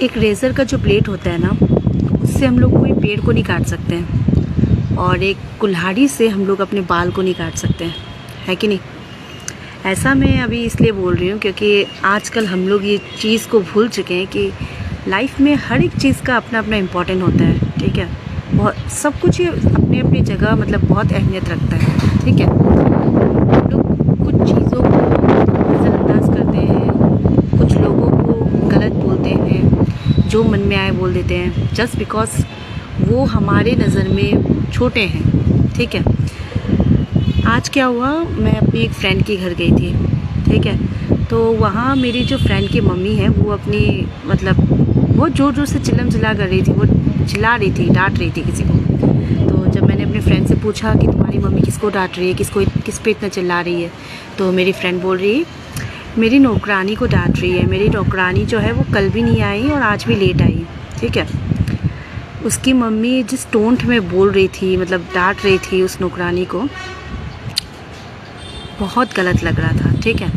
एक रेज़र का जो ब्लेड होता है ना, उससे हम लोग कोई पेड़ को नहीं काट सकते हैं, और एक कुल्हाड़ी से हम लोग अपने बाल को नहीं काट सकते हैं, है कि नहीं। ऐसा मैं अभी इसलिए बोल रही हूँ क्योंकि आजकल हम लोग ये चीज़ को भूल चुके हैं कि लाइफ में हर एक चीज़ का अपना अपना इम्पोर्टेंट होता है, ठीक है। बहुत सब कुछ ये अपनी अपनी जगह मतलब बहुत अहमियत रखता है, ठीक है। हम लोग कुछ चीज़ों को नज़रअंदाज करते हैं, कुछ लोगों को गलत बोलते हैं, जो मन में आए बोल देते हैं, जस्ट बिकॉज वो हमारे नज़र में छोटे हैं, ठीक है। आज क्या हुआ, मैं अपनी एक फ्रेंड के घर गई थी, ठीक है। तो वहाँ मेरी जो फ्रेंड की मम्मी है वो अपनी मतलब बहुत ज़ोर ज़ोर से चिल्लम चिल्ला कर रही थी, वो चिल्ला रही थी, डांट रही थी किसी को। तो जब मैंने अपने फ्रेंड से पूछा कि तुम्हारी मम्मी किसको डांट रही है, किस पे इतना चिल्ला रही है, तो मेरी फ्रेंड बोल रही है मेरी नौकरानी को डांट रही है। मेरी नौकरानी जो है वो कल भी नहीं आई और आज भी लेट आई, ठीक है। उसकी मम्मी जिस टोन में बोल रही थी, मतलब डांट रही थी उस नौकरानी को, बहुत गलत लग रहा था, ठीक है।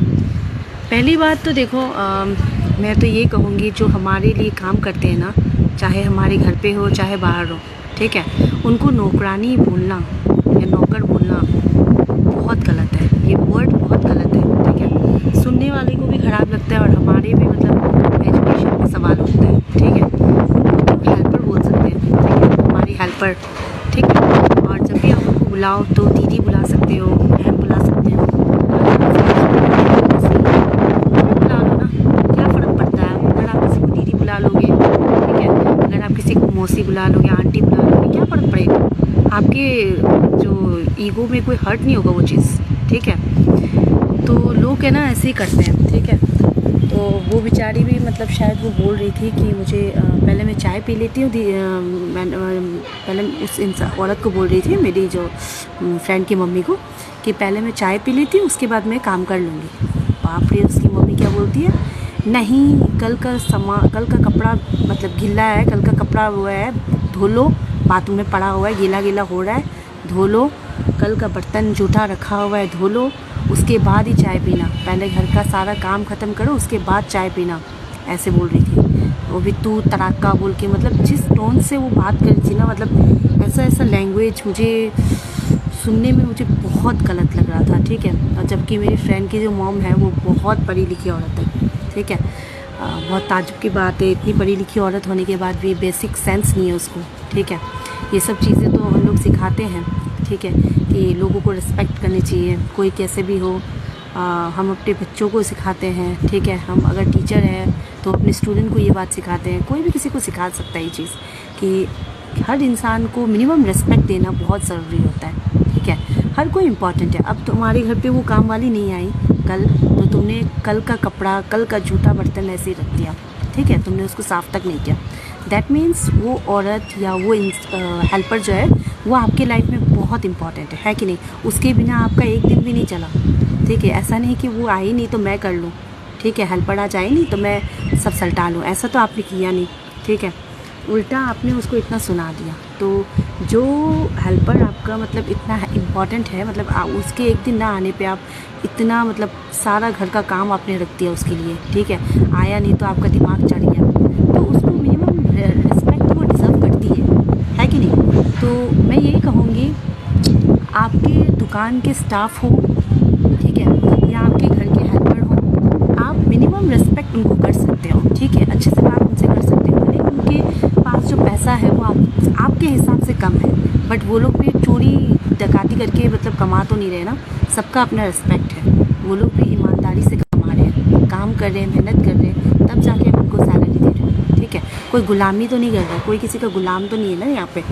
पहली बात तो देखो, मैं तो ये कहूँगी जो हमारे लिए काम करते हैं ना, चाहे हमारे घर पे हो चाहे बाहर हो, ठीक है, उनको नौकरानी बोलना या नौकर बोलना बहुत गलत है। ये वर्ड बहुत गलत है, ठीक है। सुनने वाले को भी ख़राब लगता है और हमारे भी मतलब एजुकेशन में सवाल उठता है, ठीक है। उनको हेल्पर बोल सकते हैं, ठीक है, हमारी हेल्पर, ठीक है। और जब भी आप उनको बुलाओ तो दीदी बुला सकते हो, बहन बुला सकते हो, बुला लो ना, क्या फ़र्क पड़ता है। अगर आप किसी को दीदी बुला लोगे, ठीक है, अगर आप किसी को मौसी बुला लोगे, आंटी बुला लोगे, क्या फ़र्क पड़ेगा। आपके जो ईगो में कोई हर्ट नहीं होगा वो चीज़, ठीक है। तो लोग है ना ऐसे ही करते हैं, ठीक है। तो वो बेचारी भी मतलब शायद वो बोल रही थी कि मुझे पहले मैं चाय पी लेती हूँ, पहले उस इंसान औरत को बोल रही थी, मेरी जो फ्रेंड की मम्मी को, कि पहले मैं चाय पी लेती हूँ उसके बाद मैं काम कर लूँगी। बाप रे, उसकी मम्मी क्या बोलती है, नहीं कल का कपड़ा मतलब गीला है, कल का कपड़ा हुआ है, धो लो, बाथरूम में पड़ा हुआ है, गीला गीला हो रहा है, धो लो, कल का बर्तन जूठा रखा हुआ है, धो लो, उसके बाद ही चाय पीना, पहले घर का सारा काम ख़त्म करो उसके बाद चाय पीना, ऐसे बोल रही थी। वो भी तू तड़ाका बोल के, मतलब जिस टोन से वो बात कर रही थी ना, मतलब ऐसा लैंग्वेज मुझे सुनने में मुझे बहुत गलत लग रहा था, ठीक है। और जबकि मेरी फ्रेंड की जो मॉम है वो बहुत पढ़ी लिखी औरत है, ठीक है। बहुत ताज्जुब की बात है, इतनी पढ़ी लिखी औरत होने के बाद भी बेसिक सेंस नहीं है उसको, ठीक है। ये सब चीज़ें तो हम लोग सिखाते हैं, ठीक है, कि लोगों को रिस्पेक्ट करनी चाहिए, कोई कैसे भी हो। हम अपने बच्चों को सिखाते हैं, ठीक है। हम अगर टीचर हैं तो अपने स्टूडेंट को ये बात सिखाते हैं, कोई भी किसी को सिखा सकता है ये चीज़ कि हर इंसान को मिनिमम रिस्पेक्ट देना बहुत ज़रूरी होता है, ठीक है। हर कोई इम्पॉर्टेंट है। अब तुम्हारे घर पे वो काम वाली नहीं आई कल, तो तुमने कल का कपड़ा, कल का जूठा बर्तन ऐसे ही रख दिया, ठीक है, तुमने उसको साफ़ तक नहीं किया। दैट मीन्स वो औरत या वो हेल्पर जो है वो आपके लाइफ में बहुत इंपॉर्टेंट है कि नहीं। उसके बिना आपका एक दिन भी नहीं चला, ठीक है। ऐसा नहीं कि वो आई नहीं तो मैं कर लूँ, ठीक है, हेल्पर आज आई नहीं तो मैं सब सल्टा लूँ, ऐसा तो आपने किया नहीं, ठीक है। उल्टा आपने उसको इतना सुना दिया। तो जो हेल्पर आपका मतलब इतना इम्पॉर्टेंट है, मतलब उसके एक दिन ना आने पे आप इतना मतलब सारा घर का काम आपने रख दिया उसके लिए, ठीक है। आया नहीं तो आपका दिमाग चढ़ गया, तो उसको मिनिमम रिस्पेक्ट वो डिज़र्व करती है कि नहीं। तो मैं यही कहूँगी, आपके दुकान के स्टाफ हो, ठीक है, या आपके घर के हेल्पर हो, आप मिनिमम रिस्पेक्ट उनको कर सकते हो, ठीक है, अच्छे से बात उनसे कर सकते हो। लेकिन उनके पास जो पैसा है वो आपके हिसाब से कम है, बट वो लोग भी चोरी डकाती करके मतलब कमा तो नहीं रहे ना, सबका अपना रिस्पेक्ट है। वो लोग भी ईमानदारी से कमा रहे हैं, काम कर रहे हैं, मेहनत कर रहे हैं, तब जाके आप उनको सैलरी दे रहे हो, ठीक है। कोई गुलामी तो नहीं कर रहा, कोई किसी का गुलाम तो नहीं है ना यहाँ पे।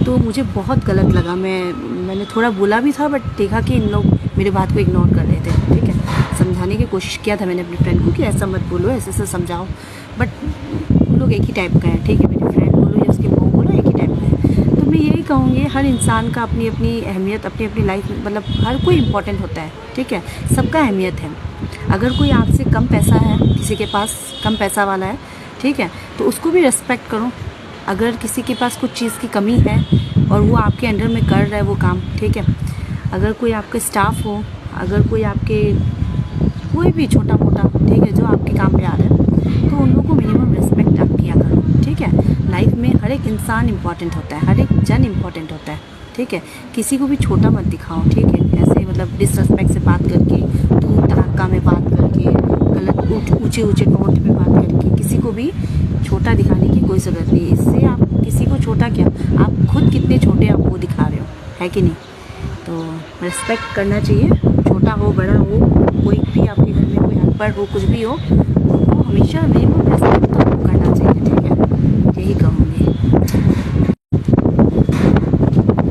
तो मुझे बहुत गलत लगा, मैंने थोड़ा बोला भी था, बट देखा कि इन लोग मेरी बात को इग्नोर कर रहे थे, ठीक है। समझाने की कोशिश किया था मैंने अपनी फ्रेंड को कि ऐसा मत बोलो, ऐसे ऐसे समझाओ, बट उन लोग एक ही टाइप का है, ठीक है। मेरी फ्रेंड बोलो या उसकी मॉम बोलो, एक ही टाइप का है। तो मैं यही कहूँगी, हर इंसान का अपनी अपनी अहमियत, अपनी अपनी लाइफ में, मतलब हर कोई इम्पोर्टेंट होता है, ठीक है, सबका अहमियत है। अगर कोई आपसे कम पैसा है, किसी के पास कम पैसा वाला है, ठीक है, तो उसको भी रिस्पेक्ट करो। अगर किसी के पास कुछ चीज़ की कमी है और वो आपके अंडर में कर रहा है वो काम, ठीक है। अगर कोई आपका स्टाफ हो, अगर कोई आपके कोई भी छोटा मोटा, ठीक है, जो आपके काम पे आ रहा है, तो उन लोगों को मिनिमम रिस्पेक्ट आप किया करो। हर एक इंसान इम्पॉर्टेंट होता है, हर एक जन इम्पॉर्टेंट होता है, ठीक है। किसी को भी छोटा मत दिखाओ, ठीक है। ऐसे मतलब डिसरिस्पेक्ट से बात करके, तू तड़ाका में बात करके, गलत ऊंचे ऊंचे टोन पे बात करके किसी को भी छोटा दिखाने की कोई ज़रूरत नहीं है। इससे आप किसी को छोटा क्या, आप खुद कितने छोटे आप वो दिखा रहे हो, है कि नहीं। तो रिस्पेक्ट करना चाहिए, छोटा हो बड़ा हो, कोई भी आपके घर में कोई अनपढ़ हो, कुछ भी हो, उनको हमेशा मिनिमम रिस्पेक्ट